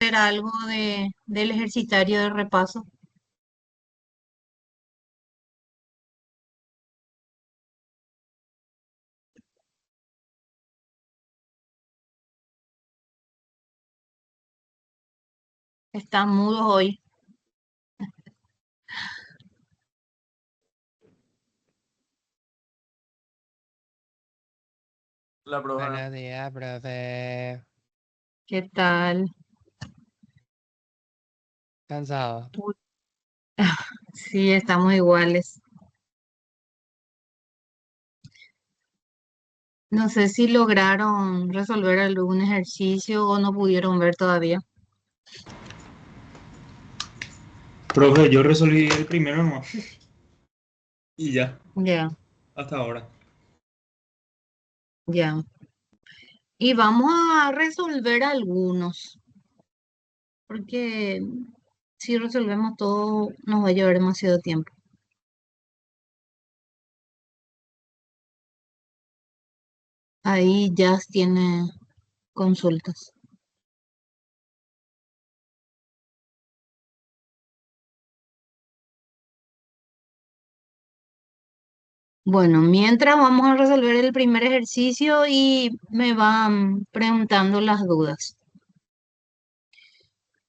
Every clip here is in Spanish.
hacer algo del ejercitario de repaso? Están mudos hoy. La profe. Buenos días, profe. ¿Qué tal? Cansado. Uy, sí, estamos iguales. No sé si lograron resolver algún ejercicio o no pudieron ver todavía. Profe, yo resolví el primero nomás. Y ya, Ya, hasta ahora. ya. Y vamos a resolver algunos, porque si resolvemos todo nos va a llevar demasiado tiempo. Ahí ya tiene consultas. Bueno, mientras vamos a resolver el primer ejercicio y me van preguntando las dudas.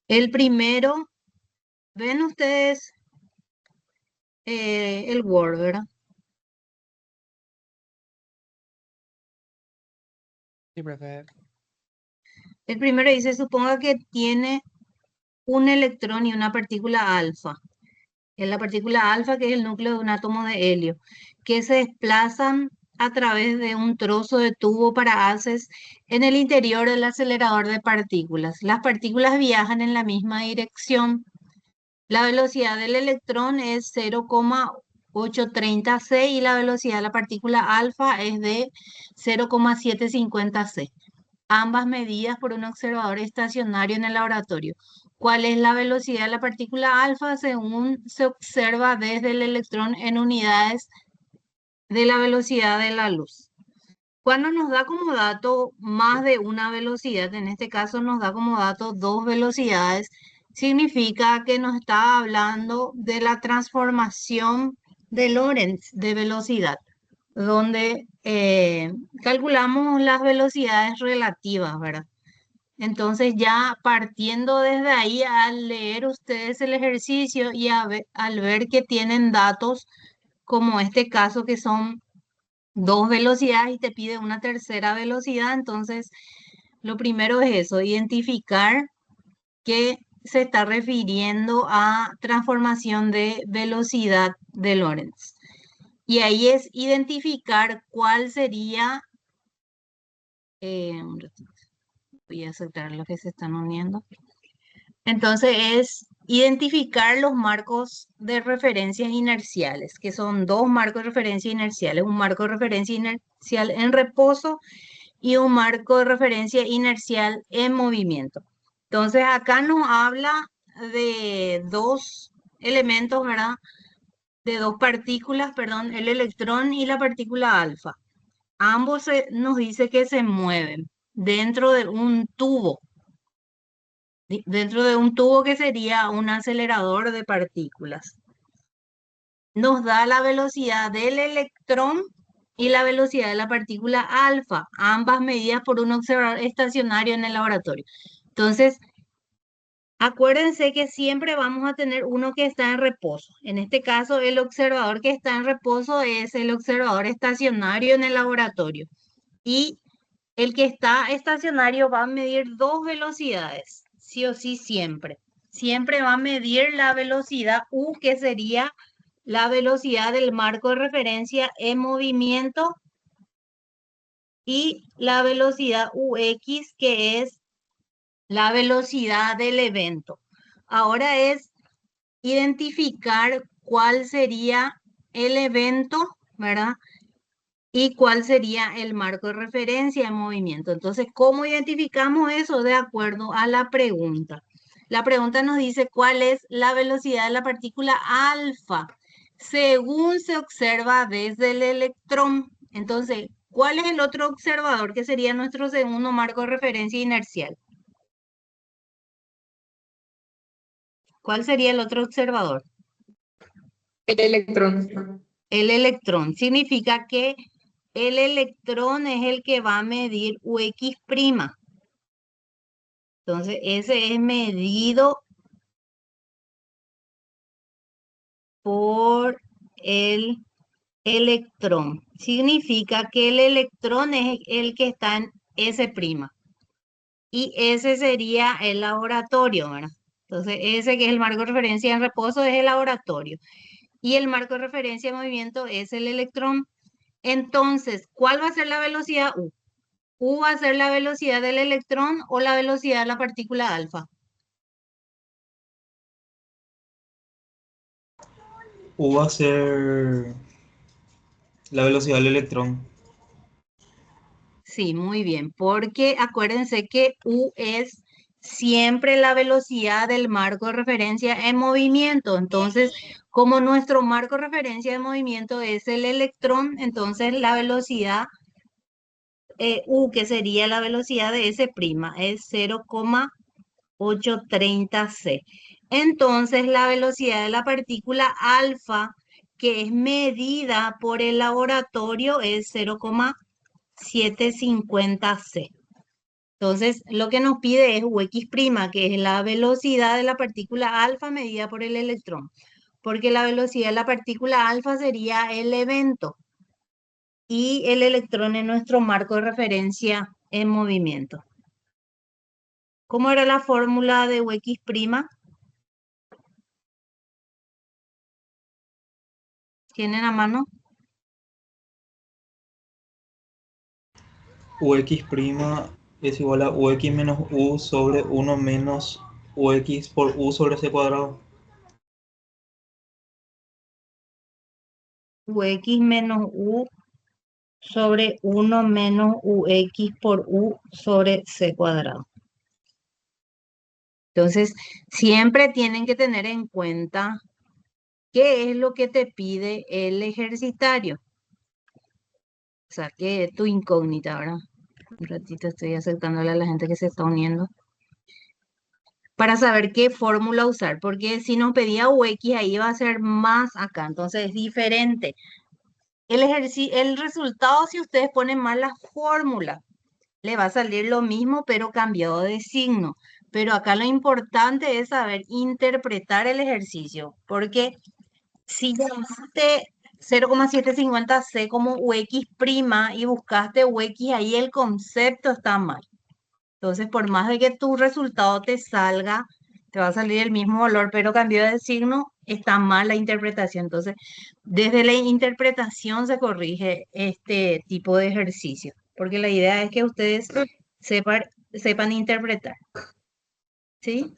El primero, ven ustedes el Word, ¿verdad? Sí, profe. El primero dice, suponga que tiene un electrón y una partícula alfa. Es la partícula alfa, que es el núcleo de un átomo de helio, que se desplazan a través de un trozo de tubo para haces en el interior del acelerador de partículas. Las partículas viajan en la misma dirección. La velocidad del electrón es 0,830 c y la velocidad de la partícula alfa es de 0,750 c, ambas medidas por un observador estacionario en el laboratorio. ¿Cuál es la velocidad de la partícula alfa según se observa desde el electrón en unidades de la velocidad de la luz? Cuando nos da como dato más de una velocidad, en este caso nos da como dato dos velocidades, significa que nos está hablando de la transformación de Lorentz de velocidad, donde calculamos las velocidades relativas, ¿verdad? Entonces ya partiendo desde ahí, al leer ustedes el ejercicio y al ver que tienen datos como este caso que son dos velocidades y te pide una tercera velocidad, entonces lo primero es eso, identificar que se está refiriendo a transformación de velocidad de Lorentz. Y ahí es identificar cuál sería, un ratito, voy a aceptar los que se están uniendo. Entonces es identificar los marcos de referencias inerciales, que son dos marcos de referencia inerciales, un marco de referencia inercial en reposo y un marco de referencia inercial en movimiento. Entonces acá nos habla de dos elementos, ¿verdad? De dos partículas, perdón, el electrón y la partícula alfa. Ambos nos dice que se mueven dentro de un tubo, dentro de un tubo que sería un acelerador de partículas. Nos da la velocidad del electrón y la velocidad de la partícula alfa, ambas medidas por un observador estacionario en el laboratorio. Entonces, acuérdense que siempre vamos a tener uno que está en reposo. En este caso, el observador que está en reposo es el observador estacionario en el laboratorio. Y el que está estacionario va a medir dos velocidades, sí o sí siempre. Siempre va a medir la velocidad U, que sería la velocidad del marco de referencia en movimiento, y la velocidad UX, que es la velocidad del evento. Ahora es identificar cuál sería el evento, ¿verdad? Y cuál sería el marco de referencia en movimiento. Entonces, ¿cómo identificamos eso? De acuerdo a la pregunta. La pregunta nos dice cuál es la velocidad de la partícula alfa según se observa desde el electrón. Entonces, ¿cuál es el otro observador que sería nuestro segundo marco de referencia inercial? ¿Cuál sería el otro observador? El electrón. El electrón. Significa que el electrón es el que va a medir UX'. Entonces, ese es medido por el electrón. Significa que el electrón es el que está en S'. Y ese sería el laboratorio, ¿verdad? Entonces, ese que es el marco de referencia en reposo es el laboratorio. Y el marco de referencia de movimiento es el electrón. Entonces, ¿cuál va a ser la velocidad U? U va a ser la velocidad del electrón o la velocidad de la partícula alfa. U va a ser la velocidad del electrón. Sí, muy bien, porque acuérdense que U es siempre la velocidad del marco de referencia en movimiento. Entonces, como nuestro marco de referencia de movimiento es el electrón, entonces la velocidad U, que sería la velocidad de S', es 0,830 c. Entonces, la velocidad de la partícula alfa, que es medida por el laboratorio, es 0,750 c. Entonces, lo que nos pide es UX', que es la velocidad de la partícula alfa medida por el electrón, porque la velocidad de la partícula alfa sería el evento y el electrón es nuestro marco de referencia en movimiento. ¿Cómo era la fórmula de UX'? ¿Tienen a mano? UX' es igual a UX menos U sobre 1 menos UX por U sobre C cuadrado. UX menos U sobre 1 menos UX por U sobre C cuadrado. Entonces, siempre tienen que tener en cuenta qué es lo que te pide el ejercitario. O sea, que es tu incógnita, ¿verdad? Un ratito estoy aceptándole a la gente que se está uniendo. Para saber qué fórmula usar, porque si nos pedía UX, ahí va a ser más acá, entonces es diferente. El resultado, si ustedes ponen mal la fórmula, le va a salir lo mismo, pero cambiado de signo. Pero acá lo importante es saber interpretar el ejercicio, porque si llamaste 0,750 c como UX' y buscaste UX, ahí el concepto está mal. Entonces, por más de que tu resultado te salga, te va a salir el mismo valor, pero cambió de signo, está mal la interpretación. Entonces, desde la interpretación se corrige este tipo de ejercicio, porque la idea es que ustedes sepan interpretar. ¿Sí?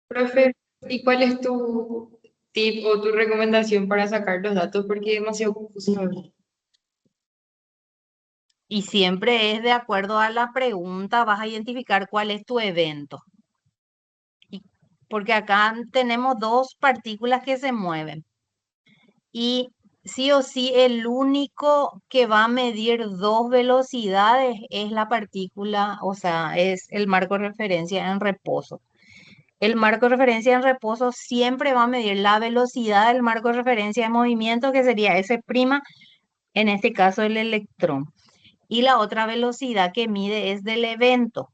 Profe, ¿y cuál es tu tip o tu recomendación para sacar los datos? Porque es demasiado confuso. Y siempre es de acuerdo a la pregunta, vas a identificar cuál es tu evento. Porque acá tenemos dos partículas que se mueven. Y sí o sí, el único que va a medir dos velocidades es la partícula, o sea, es el marco de referencia en reposo. El marco de referencia en reposo siempre va a medir la velocidad del marco de referencia de movimiento, que sería S', en este caso el electrón. Y la otra velocidad que mide es del evento.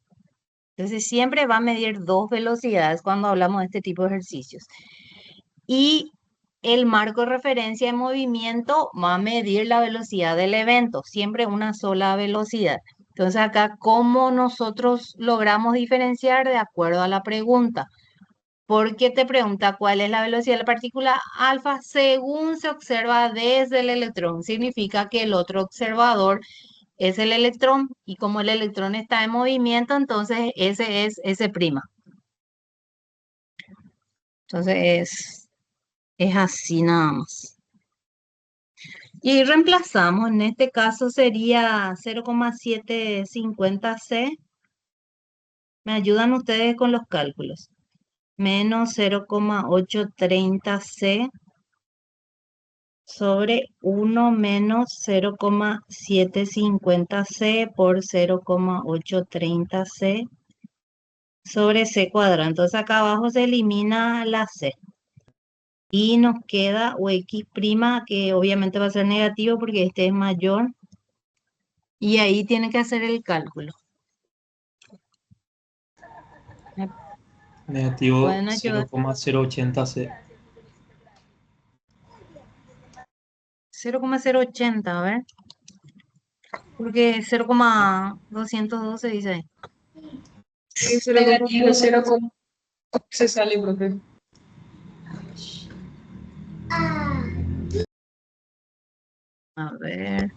Entonces siempre va a medir dos velocidades cuando hablamos de este tipo de ejercicios. Y el marco de referencia de movimiento va a medir la velocidad del evento, siempre una sola velocidad. Entonces acá, ¿cómo nosotros logramos diferenciar de acuerdo a la pregunta? Porque te pregunta cuál es la velocidad de la partícula alfa según se observa desde el electrón. Significa que el otro observador es el electrón y como el electrón está en movimiento, entonces ese es S'. Entonces es así nada más. Y reemplazamos, en este caso sería 0,750 c. ¿Me ayudan ustedes con los cálculos? Menos 0,830 c sobre 1 menos 0,750 c por 0,830 c sobre C cuadrado. Entonces acá abajo se elimina la C. Y nos queda UX', que obviamente va a ser negativo porque este es mayor. Y ahí tiene que hacer el cálculo. ¿Me Negativo pueden ayudar? 0,080C. 0,080, a ver. Porque 0,212 dice ahí. Negativo 0, se sale, profe. A ver.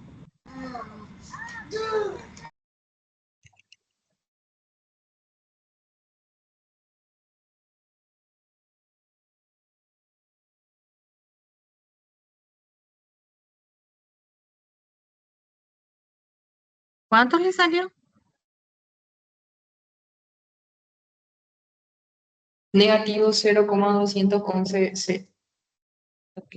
¿Cuánto le salió? Negativo 0,211C. Ok.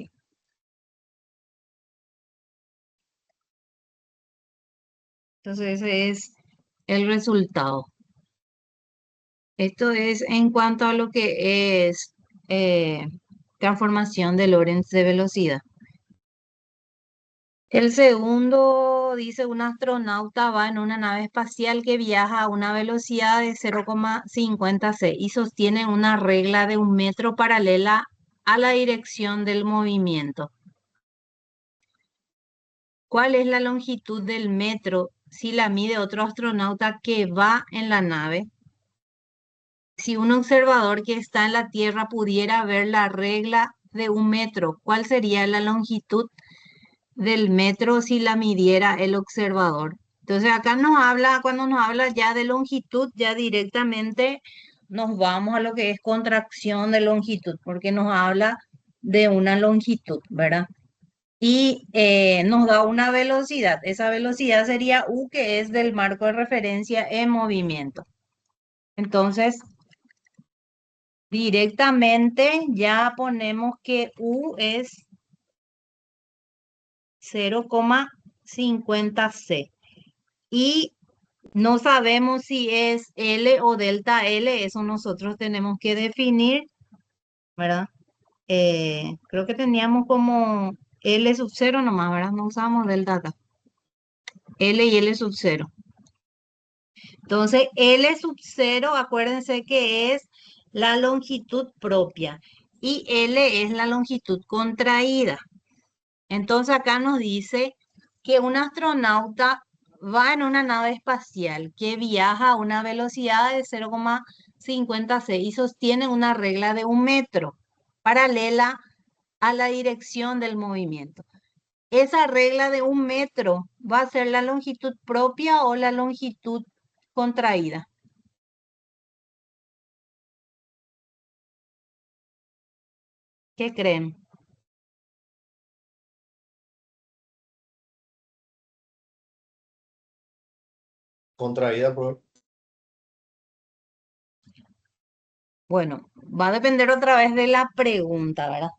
Entonces ese es el resultado. Esto es en cuanto a lo que es transformación de Lorentz de velocidad. El segundo dice, un astronauta va en una nave espacial que viaja a una velocidad de 0,50 c y sostiene una regla de 1 metro paralela a la dirección del movimiento. ¿Cuál es la longitud del metro si la mide otro astronauta que va en la nave? Si un observador que está en la Tierra pudiera ver la regla de 1 metro, ¿cuál sería la longitud del metro si la midiera el observador? Entonces acá nos habla, cuando nos habla ya de longitud, ya directamente nos vamos a lo que es contracción de longitud, porque nos habla de una longitud, ¿verdad? Y nos da una velocidad. Esa velocidad sería U, que es del marco de referencia en movimiento. Entonces, directamente ya ponemos que U es 0,50 c. Y no sabemos si es L o delta L, eso nosotros tenemos que definir, ¿verdad? Creo que teníamos como L sub 0 nomás, ¿verdad? No usamos delta acá. L y L sub 0. Entonces, L sub 0, acuérdense que es la longitud propia y L es la longitud contraída. Entonces, acá nos dice que un astronauta va en una nave espacial que viaja a una velocidad de 0,50 c y sostiene una regla de 1 metro paralela a la dirección del movimiento. Esa regla de 1 metro va a ser la longitud propia o la longitud contraída. ¿Qué creen? Contraída por... Bueno, va a depender otra vez de la pregunta, ¿verdad?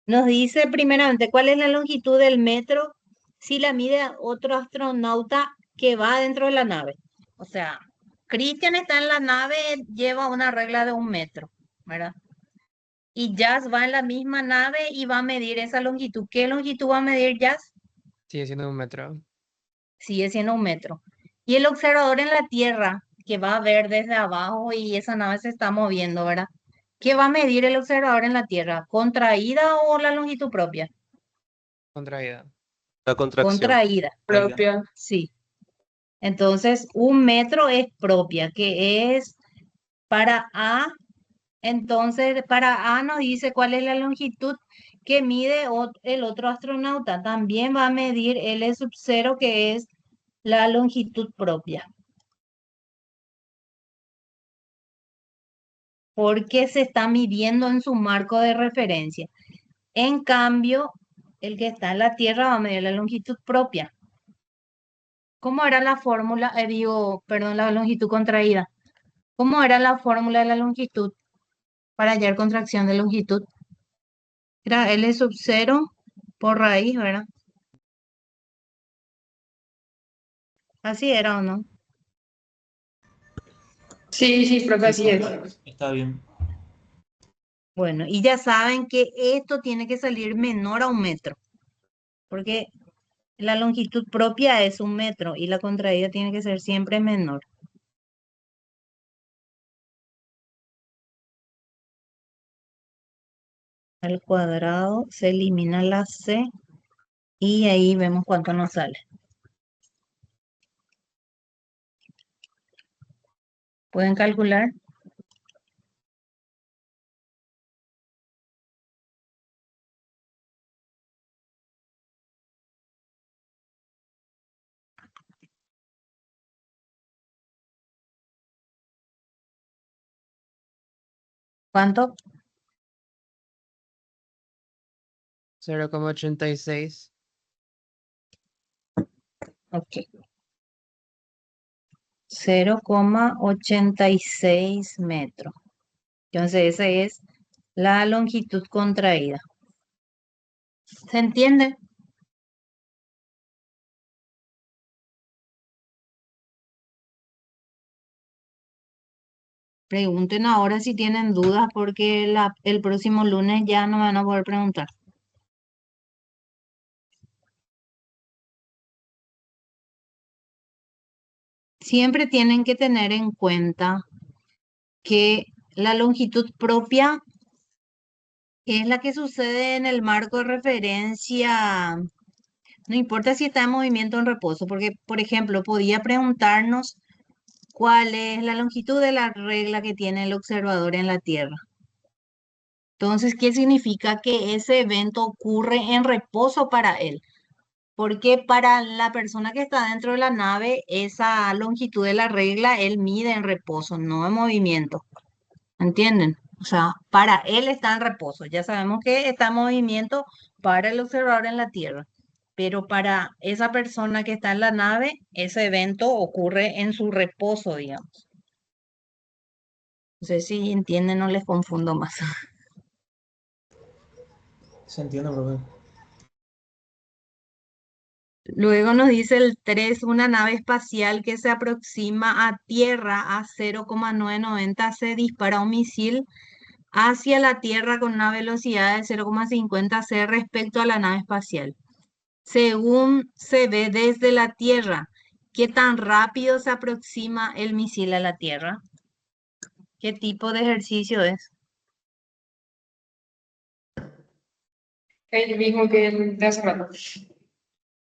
Nos dice primeramente cuál es la longitud del metro si la mide otro astronauta que va dentro de la nave. O sea, Cristian está en la nave, lleva una regla de 1 metro, ¿verdad? Y Jazz va en la misma nave y va a medir esa longitud. ¿Qué longitud va a medir Jazz? Sigue siendo 1 metro. Sigue siendo 1 metro. Y el observador en la Tierra, que va a ver desde abajo y esa nave se está moviendo, ¿verdad? ¿Qué va a medir el observador en la Tierra? ¿Contraída o la longitud propia? Contraída. La contracción. Contraída, Propia. sí. Entonces, 1 metro es propia, que es para A. Entonces, para A nos dice cuál es la longitud que mide el otro astronauta. También va a medir L sub 0, que es la longitud propia. Porque se está midiendo en su marco de referencia. En cambio, el que está en la Tierra va a medir la longitud propia. ¿Cómo era la fórmula? Perdón, la longitud contraída. ¿Cómo era la fórmula de la longitud para hallar contracción de longitud? Era L sub 0 por raíz, ¿verdad? Así era o no. Sí, sí, profe, así es. Está bien. Bueno, y ya saben que esto tiene que salir menor a 1 metro, porque la longitud propia es 1 metro y la contraída tiene que ser siempre menor. Al cuadrado se elimina la c y ahí vemos cuánto nos sale. ¿Pueden calcular? ¿Cuánto? 0,86. Ok. 0,86 metros. Entonces esa es la longitud contraída. ¿Se entiende? Pregunten ahora si tienen dudas porque el próximo lunes ya no van a poder preguntar. Siempre tienen que tener en cuenta que la longitud propia es la que sucede en el marco de referencia, no importa si está en movimiento o en reposo, porque, por ejemplo, podía preguntarnos cuál es la longitud de la regla que tiene el observador en la Tierra. Entonces, ¿qué significa que ese evento ocurre en reposo para él? Porque para la persona que está dentro de la nave, esa longitud de la regla él mide en reposo, no en movimiento. ¿Entienden? O sea, para él está en reposo. Ya sabemos que está en movimiento para el observador en la Tierra. Pero para esa persona que está en la nave, ese evento ocurre en su reposo, digamos. No sé si entienden, no les confundo más. Se entiende, profe. Luego nos dice el 3, una nave espacial que se aproxima a Tierra a 0,990 se dispara un misil hacia la Tierra con una velocidad de 0,50 c respecto a la nave espacial. Según se ve desde la Tierra, ¿qué tan rápido se aproxima el misil a la Tierra? ¿Qué tipo de ejercicio es? El mismo que el de hace rato.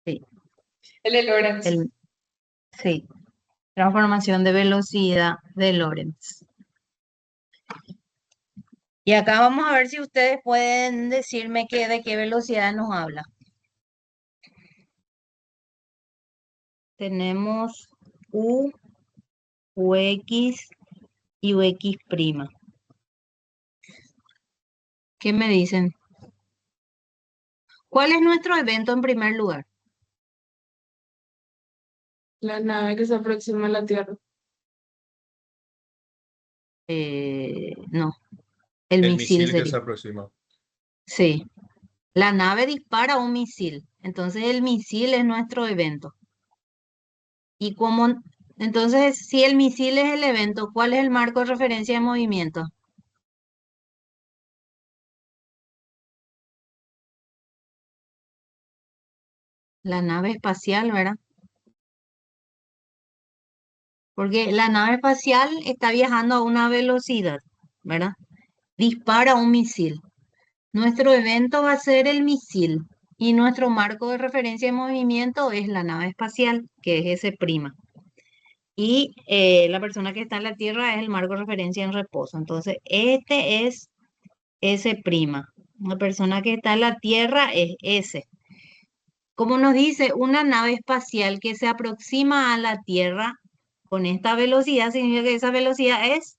Sí, El de Lorentz. sí, transformación de velocidad de Lorentz. Y acá vamos a ver si ustedes pueden decirme de qué velocidad nos habla. Tenemos U, UX y UX'. ¿Qué me dicen? ¿Cuál es nuestro evento en primer lugar? La nave que se aproxima a la Tierra. No, el El misil misil que sería. se aproxima. Sí, la nave dispara un misil, entonces el misil es nuestro evento. Y como, entonces, si el misil es el evento, ¿cuál es el marco de referencia de movimiento? La nave espacial, ¿verdad? Porque la nave espacial está viajando a una velocidad, ¿verdad? Dispara un misil. Nuestro evento va a ser el misil y nuestro marco de referencia de movimiento es la nave espacial, que es ese prima. Y la persona que está en la Tierra es el marco de referencia en reposo. Entonces, este es ese prima. La persona que está en la Tierra es ese. Como nos dice, una nave espacial que se aproxima a la Tierra con esta velocidad, significa que esa velocidad es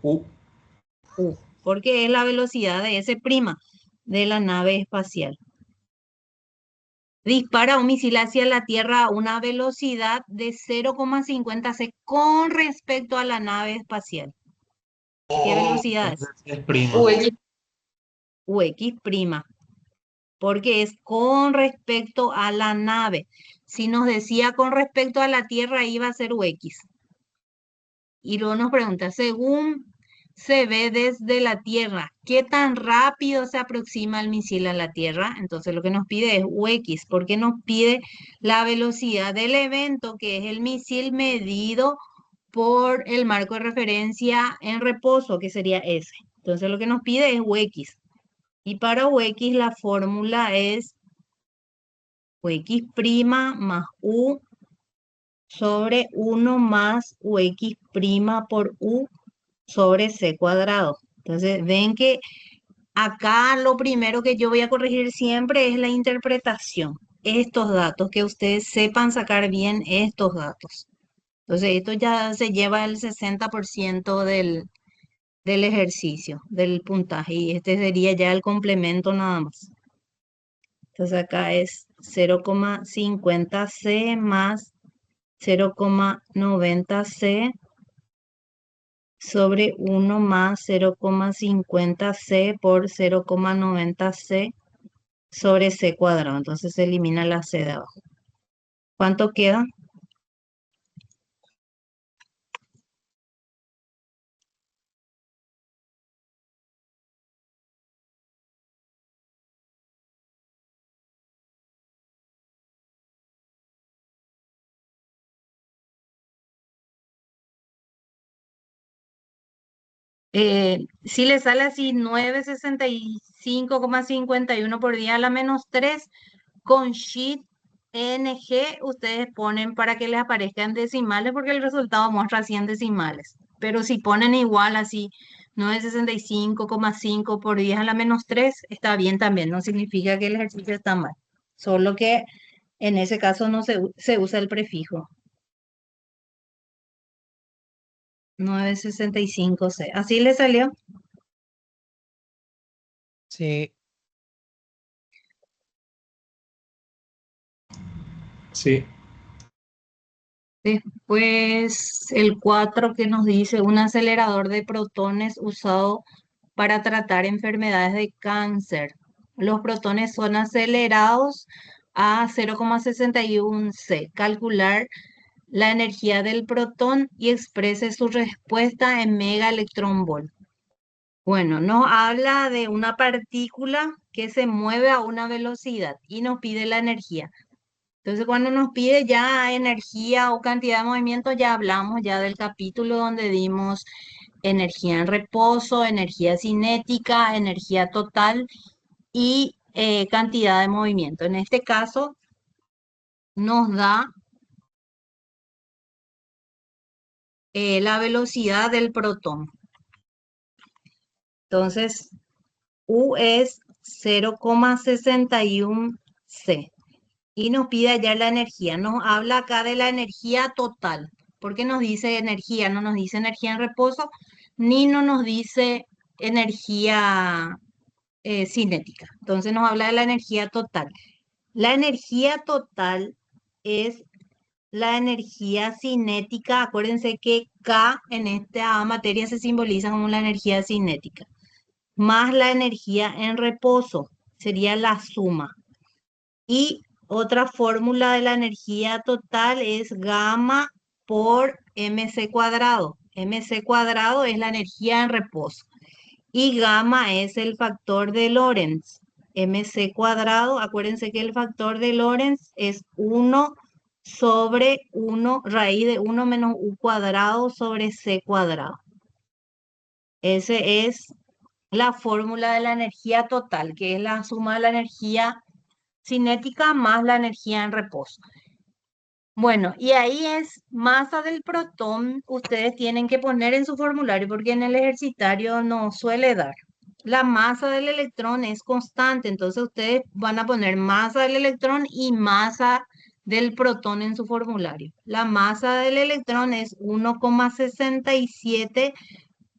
U. U, porque es la velocidad de ese prima de la nave espacial. Dispara un misil hacia la Tierra a una velocidad de 0,50 c con respecto a la nave espacial. ¿Qué velocidad es? Entonces es prima. UX. UX', porque es con respecto a la nave. Si nos decía con respecto a la Tierra iba a ser UX. Y luego nos pregunta, según se ve desde la Tierra, ¿qué tan rápido se aproxima el misil a la Tierra? Entonces lo que nos pide es UX, porque nos pide la velocidad del evento, que es el misil medido por el marco de referencia en reposo, que sería S. Entonces lo que nos pide es UX. Y para UX la fórmula es UX' más U sobre 1 más UX' por U sobre C cuadrado. Entonces, ven que acá lo primero que yo voy a corregir siempre es la interpretación. Estos datos, que ustedes sepan sacar bien estos datos. Entonces, esto ya se lleva el 60% del ejercicio, del puntaje, y este sería ya el complemento nada más. Entonces, acá es 0,50C más 0,90C sobre 1 más 0,50C por 0,90C sobre C cuadrado. Entonces se elimina la C de abajo. ¿Cuánto queda? Si le sale así 965,51 por día a la menos 3 con sheet NG, ustedes ponen para que les aparezcan decimales porque el resultado muestra 100 decimales. Pero si ponen igual así 965,5 por 10 a la menos 3 está bien también, no significa que el ejercicio está mal. Solo que en ese caso no se usa el prefijo. 965C. ¿Así le salió? Sí, Sí, Después el 4 que nos dice un acelerador de protones usado para tratar enfermedades de cáncer. Los protones son acelerados a 0,61 C. Calcular la energía del protón y exprese su respuesta en megaelectronvolt. Bueno, nos habla de una partícula que se mueve a una velocidad y nos pide la energía. Entonces, cuando nos pide ya energía o cantidad de movimiento, ya hablamos ya del capítulo donde dimos energía en reposo, energía cinética, energía total y cantidad de movimiento. En este caso, nos da la velocidad del protón. Entonces, U es 0,61 C. Y nos pide allá la energía. Nos habla acá de la energía total. ¿Por qué nos dice energía? No nos dice energía en reposo, ni no nos dice energía cinética. Entonces nos habla de la energía total. La energía total es la energía cinética. Acuérdense que K en esta materia se simboliza como la energía cinética, más la energía en reposo, sería la suma. Y otra fórmula de la energía total es gamma por mc cuadrado. Mc cuadrado es la energía en reposo. Y gamma es el factor de Lorentz. Mc cuadrado, acuérdense que el factor de Lorentz es 1 sobre 1, raíz de 1 menos u cuadrado sobre c cuadrado. Esa es la fórmula de la energía total, que es la suma de la energía cinética más la energía en reposo. Bueno, y ahí es masa del protón, ustedes tienen que poner en su formulario porque en el ejercitario no suele dar. La masa del electrón es constante, entonces ustedes van a poner masa del electrón y masa del protón en su formulario. La masa del electrón es 1,67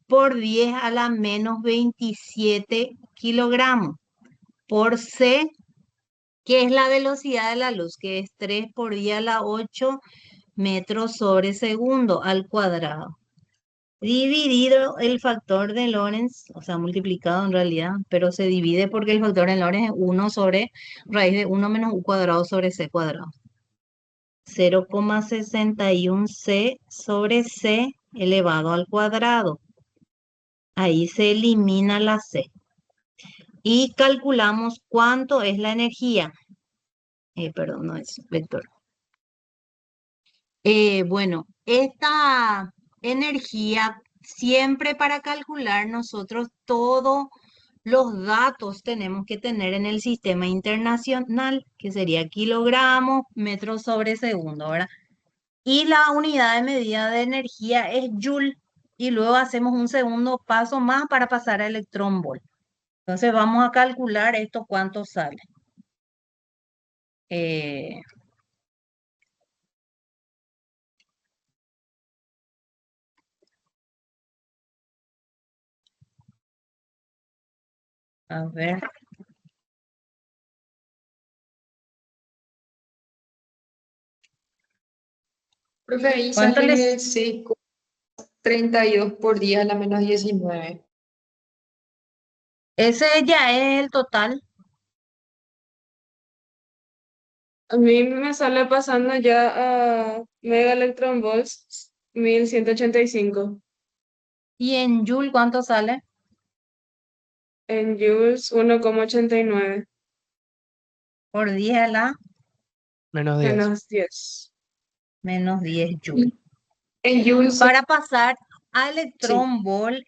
por 10 a la menos 27 kilogramos por C, que es la velocidad de la luz, que es 3 por 10 a la 8 metros sobre segundo al cuadrado. Dividido el factor de Lorentz, o sea, multiplicado en realidad, pero se divide porque el factor de Lorentz es 1 sobre raíz de 1 menos u cuadrado sobre c cuadrado. 0,61 C sobre C elevado al cuadrado. Ahí se elimina la C. Y calculamos cuánto es la energía. Perdón, no es vector. Bueno, esta energía, siempre para calcular nosotros todos los datos tenemos que tener en el sistema internacional, que sería kilogramos, metros sobre segundo, ¿verdad? Y la unidad de medida de energía es joule. Y luego hacemos un segundo paso más para pasar a electrón volt. Entonces vamos a calcular esto cuánto sale. Eh, a ver. Profe, ahí ¿Cuánto sale les? 6,32 por 10 a la menos 19. Ese ya es el total. A mí me sale pasando ya a Mega Electron Volts 1185. ¿Y en joule cuánto sale? En joules 1,89. Por 10 a la Menos 10. Menos 10. menos 10 joule. En joules, Para pasar a sí. electrón volt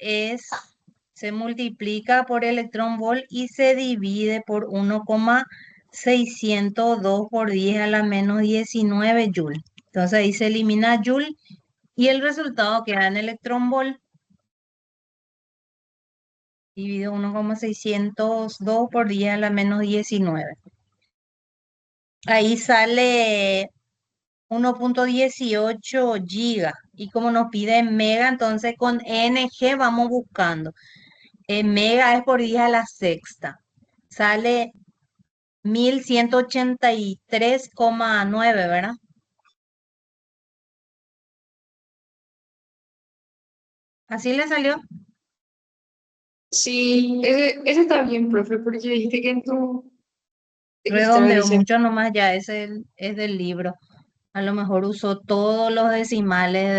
se multiplica por electrón volt y se divide por 1,602 por 10 a la menos 19 joule. Entonces ahí se elimina joule y el resultado queda en electrón volt. Dividido 1,602 por 10 a la menos 19. Ahí sale 1,18 giga. Y como nos pide en mega, entonces con NG vamos buscando. En mega es por 10 a la sexta. Sale 1183,9, ¿verdad? ¿Así le salió? Sí, ese está bien, profe, porque dijiste que en tu registro Redondeo dice, mucho nomás ya, es del libro. A lo mejor usó todos los decimales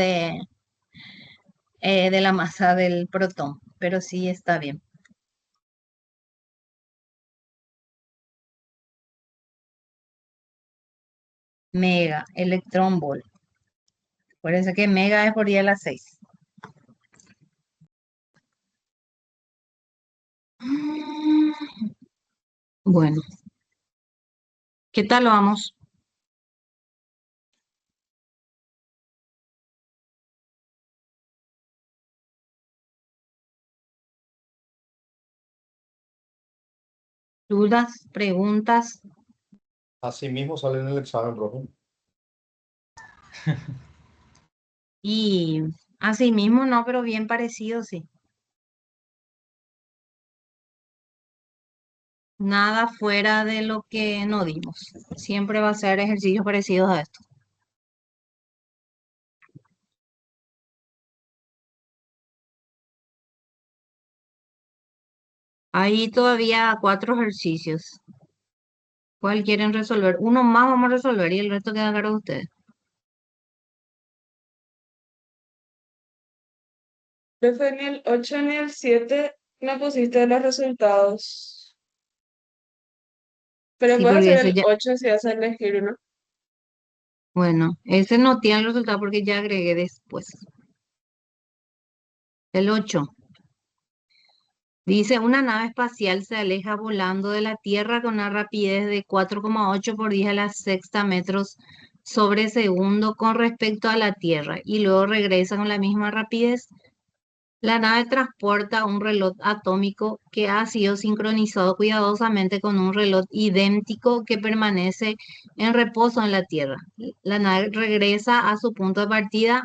de la masa del protón, pero sí está bien. Mega, electrón volt. Por eso que mega es por 10 a la 6. Bueno, ¿qué tal lo vamos? ¿Dudas, preguntas? Así mismo sale en el examen, profe. Y así mismo no, pero bien parecido, sí. Nada fuera de lo que no dimos. Siempre va a ser ejercicios parecidos a esto. Hay todavía 4 ejercicios. ¿Cuál quieren resolver? Uno más vamos a resolver y el resto queda a cargo de ustedes. Profe, ni el 8 ni el 7 no pusiste los resultados. Pero Sí, puedes porque hacer ese el ya, 8 si vas a elegir uno. bueno, ese no tiene el resultado porque ya agregué después. El 8. Dice, una nave espacial se aleja volando de la Tierra con una rapidez de 4,8 por 10 a la sexta metros sobre segundo con respecto a la Tierra y luego regresa con la misma rapidez. La nave transporta un reloj atómico que ha sido sincronizado cuidadosamente con un reloj idéntico que permanece en reposo en la Tierra. La nave regresa a su punto de partida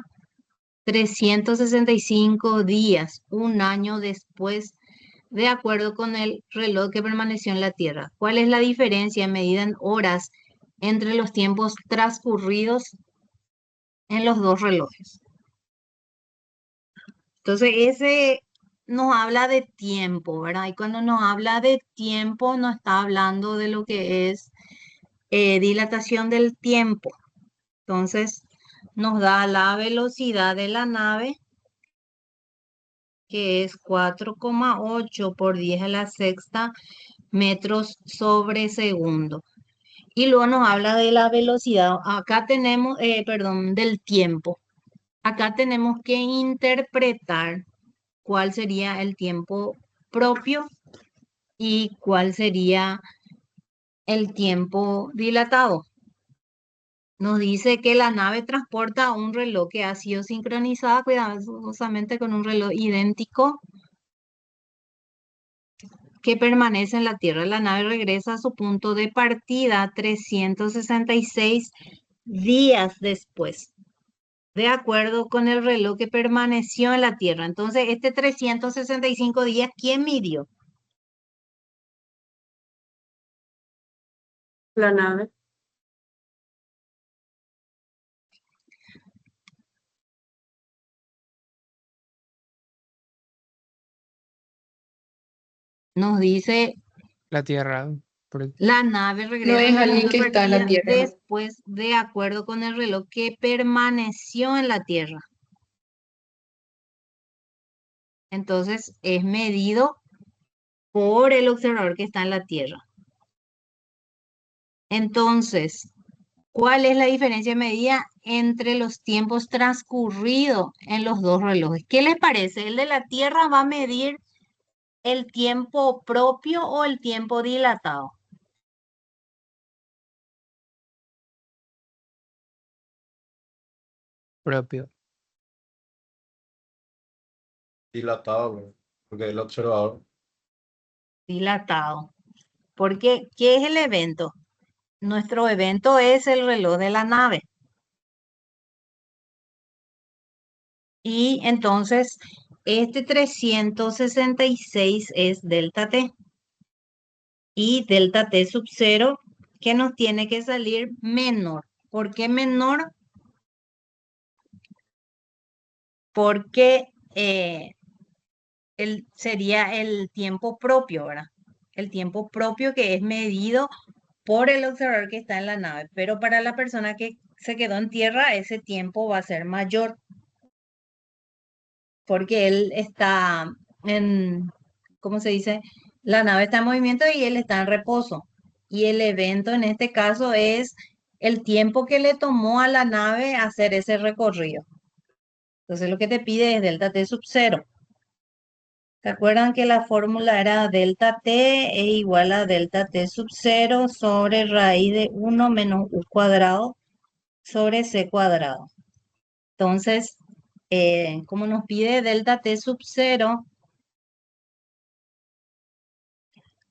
365 días, un año después, de acuerdo con el reloj que permaneció en la Tierra. ¿Cuál es la diferencia medida en horas entre los tiempos transcurridos en los dos relojes? Entonces, ese nos habla de tiempo, ¿verdad? Y cuando nos habla de tiempo, nos está hablando de lo que es dilatación del tiempo. Entonces, nos da la velocidad de la nave, que es 4,8 por 10 a la sexta metros sobre segundo. Y luego nos habla de la velocidad. Acá tenemos, perdón, del tiempo. Acá tenemos que interpretar cuál sería el tiempo propio y cuál sería el tiempo dilatado. Nos dice que la nave transporta un reloj que ha sido sincronizado cuidadosamente con un reloj idéntico que permanece en la Tierra. La nave regresa a su punto de partida 366 días después, de acuerdo con el reloj que permaneció en la Tierra. Entonces, este 365 días, ¿quién midió? La nave. Nos dice, La Tierra. la nave No regresa es a su alguien punto que de está en la partida Tierra. después, de acuerdo con el reloj que permaneció en la Tierra. Entonces, es medido por el observador que está en la Tierra. Entonces, ¿cuál es la diferencia de medida entre los tiempos transcurridos en los dos relojes? ¿Qué les parece? ¿El de la Tierra va a medir el tiempo propio o el tiempo dilatado? Propio. Dilatado, bro, porque el observador. Dilatado. Porque, ¿qué es el evento? Nuestro evento es el reloj de la nave. Y entonces, este 366 es delta T. Y delta T sub 0 que nos tiene que salir menor. ¿Por qué menor? Porque sería el tiempo propio, ¿verdad? El tiempo propio que es medido por el observador que está en la nave. Pero para la persona que se quedó en tierra, ese tiempo va a ser mayor. Porque él está en, ¿cómo se dice? La nave está en movimiento y él está en reposo. Y el evento en este caso es el tiempo que le tomó a la nave hacer ese recorrido. Entonces lo que te pide es delta T sub 0. ¿Se acuerdan que la fórmula era delta T es igual a delta T sub 0 sobre raíz de 1 menos U cuadrado sobre C cuadrado? Entonces, como nos pide delta T sub 0,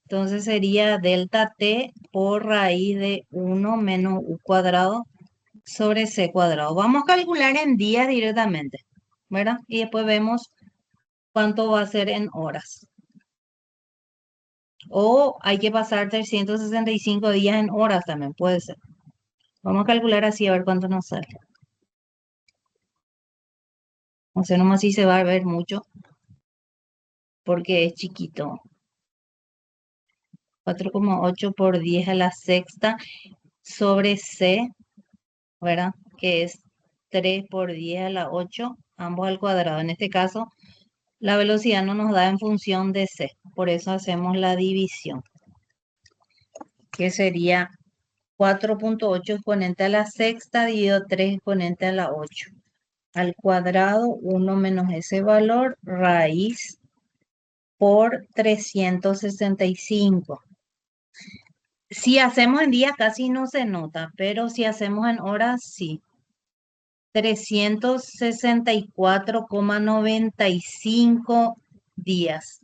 entonces sería delta T por raíz de 1 menos U cuadrado sobre C cuadrado. Vamos a calcular en días directamente, ¿verdad? Y después vemos cuánto va a ser en horas. O hay que pasar 365 días en horas también, puede ser. Vamos a calcular así a ver cuánto nos sale. No sé nomás si se va a ver mucho, porque es chiquito. 4,8 por 10 a la sexta sobre C, ¿verdad? Que es 3 por 10 a la 8, ambos al cuadrado. En este caso, la velocidad no nos da en función de C, por eso hacemos la división, que sería 4,8 exponente a la sexta dividido 3 exponente a la 8. Al cuadrado, 1 menos ese valor, raíz por 365. Si hacemos en días casi no se nota, pero si hacemos en horas, sí. 364,95 días.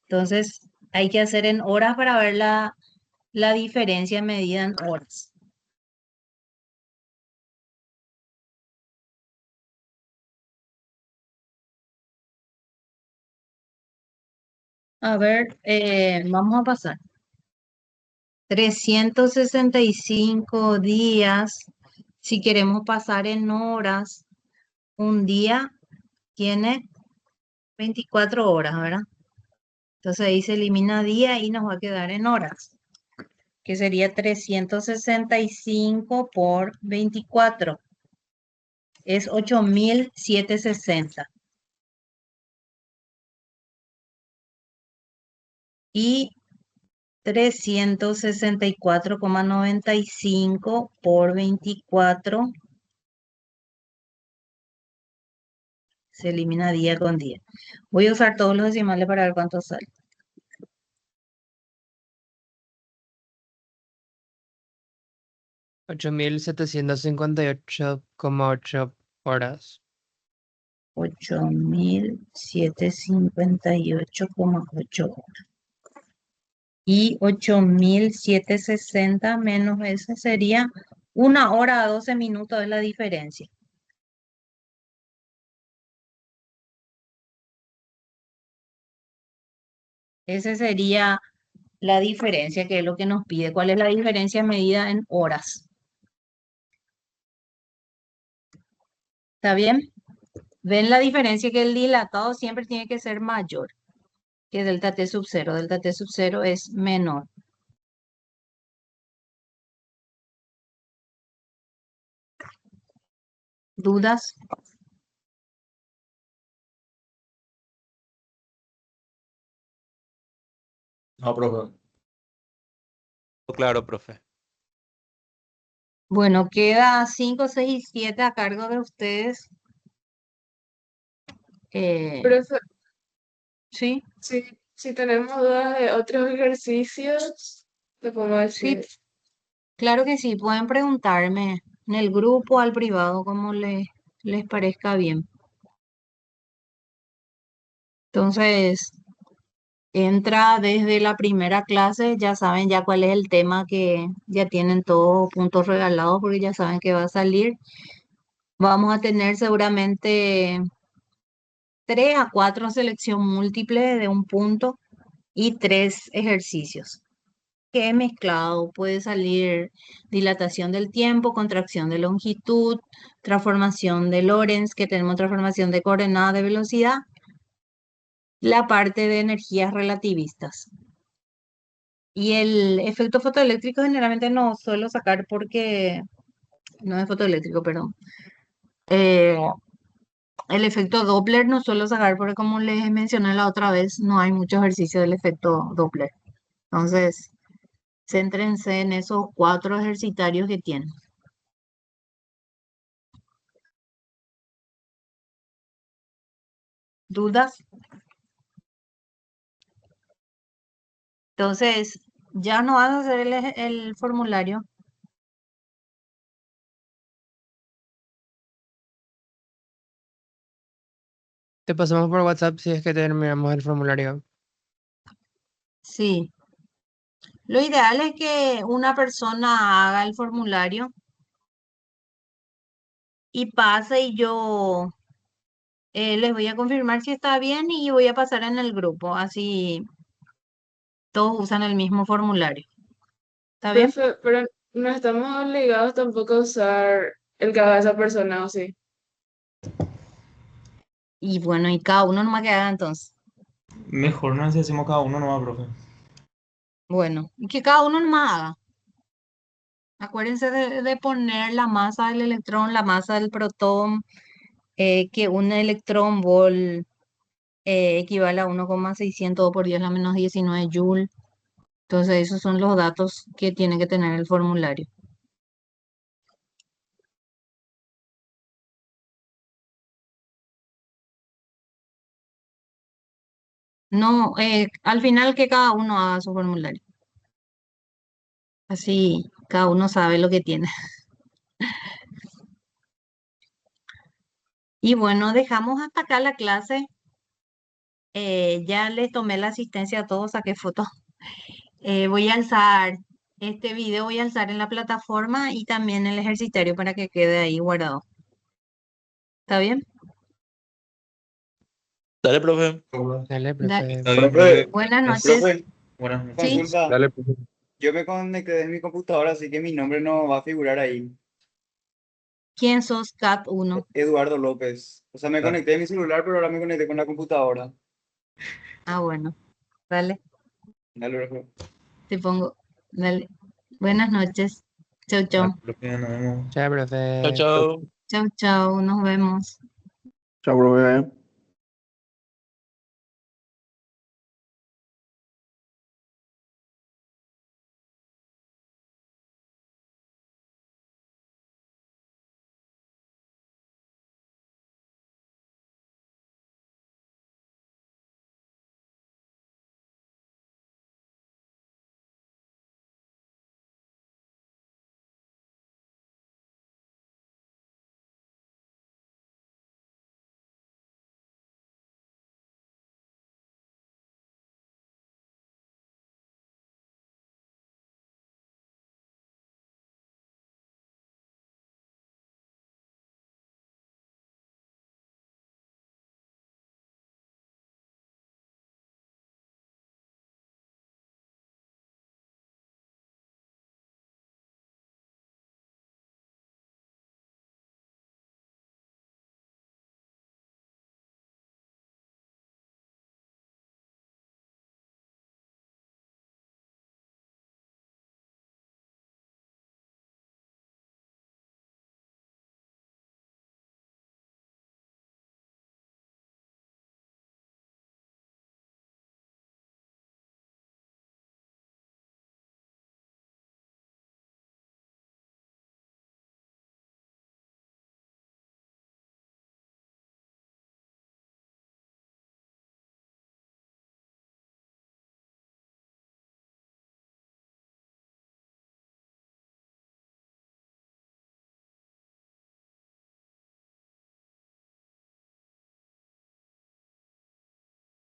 Entonces, hay que hacer en horas para ver la diferencia medida en horas. A ver, vamos a pasar. 365 días. Si queremos pasar en horas, un día tiene 24 horas, ¿verdad? Entonces ahí se elimina día y nos va a quedar en horas. que sería 365 por 24. Es 8.760. Y 364,95 por 24 se elimina día con día. Voy a usar todos los decimales para ver cuánto sale. 8.758,8 horas. 8.758,8 horas. Y 8.760 menos ese sería 1 hora a 12 minutos es la diferencia. Esa sería la diferencia, que es lo que nos pide. ¿Cuál es la diferencia medida en horas? ¿Está bien? ¿Ven la diferencia que el dilatado siempre tiene que ser mayor que delta T sub 0? Delta T sub 0 es menor. ¿Dudas? No, profe. Claro, profe. Bueno, queda 5, 6 y 7 a cargo de ustedes. Profe, Sí, si tenemos dudas de otros ejercicios, le podemos sí, decir. claro que sí. Pueden preguntarme en el grupo, al privado, como les parezca bien. Entonces, entra desde la primera clase, ya saben ya cuál es el tema, que ya tienen todos puntos regalados porque ya saben que va a salir. Vamos a tener seguramente 3 a 4 selección múltiple de un punto y 3 ejercicios. Que es mezclado, puede salir dilatación del tiempo, contracción de longitud, transformación de Lorentz, que tenemos transformación de coordenada de velocidad, la parte de energías relativistas. Y el efecto fotoeléctrico generalmente no suelo sacar porque, no es fotoeléctrico, perdón. El efecto Doppler no suelo sacar porque, como les mencioné la otra vez, no hay mucho ejercicio del efecto Doppler. Entonces, céntrense en esos 4 ejercitarios que tienen. ¿Dudas? Entonces, ya no vas a hacer el formulario. Te pasamos por WhatsApp si es que terminamos el formulario. Sí. Lo ideal es que una persona haga el formulario y pase, y yo les voy a confirmar si está bien y voy a pasar en el grupo. Así todos usan el mismo formulario. ¿Está bien? Profe, pero no estamos obligados tampoco a usar el que haga esa persona, ¿o sí? Y bueno, y cada uno nomás que haga entonces. Mejor no si hacemos cada uno nomás, profe. Bueno, y que cada uno nomás haga. Acuérdense de poner la masa del electrón, la masa del protón, que un electrón volt equivale a 1,602 por 10 a la menos 19 joule. Entonces, esos son los datos que tiene que tener el formulario. No, al final que cada uno haga su formulario. Así cada uno sabe lo que tiene. Y bueno, dejamos hasta acá la clase. Ya les tomé la asistencia a todos, saqué fotos. Voy a alzar este video, voy a alzar en la plataforma y también el ejercitario para que quede ahí guardado. ¿Está bien? Dale, profe. Dale, Da- profe. Está bien, Profe, profe. Buenas Gracias. noches. Profe, Buenas noches. Sí, consulta. dale, profe. Yo me conecté desde mi computadora, así que mi nombre no va a figurar ahí. ¿quién sos, Cat 1? Eduardo López. O sea, me Ah, conecté de mi celular, pero ahora me conecté con la computadora. Ah, bueno, dale, Dale, profe. te pongo, dale. Buenas noches. Chau, chau. Profe, nos vemos. Chao, profe. Chao, chao. Chau, chau. Nos vemos. Chao, profe.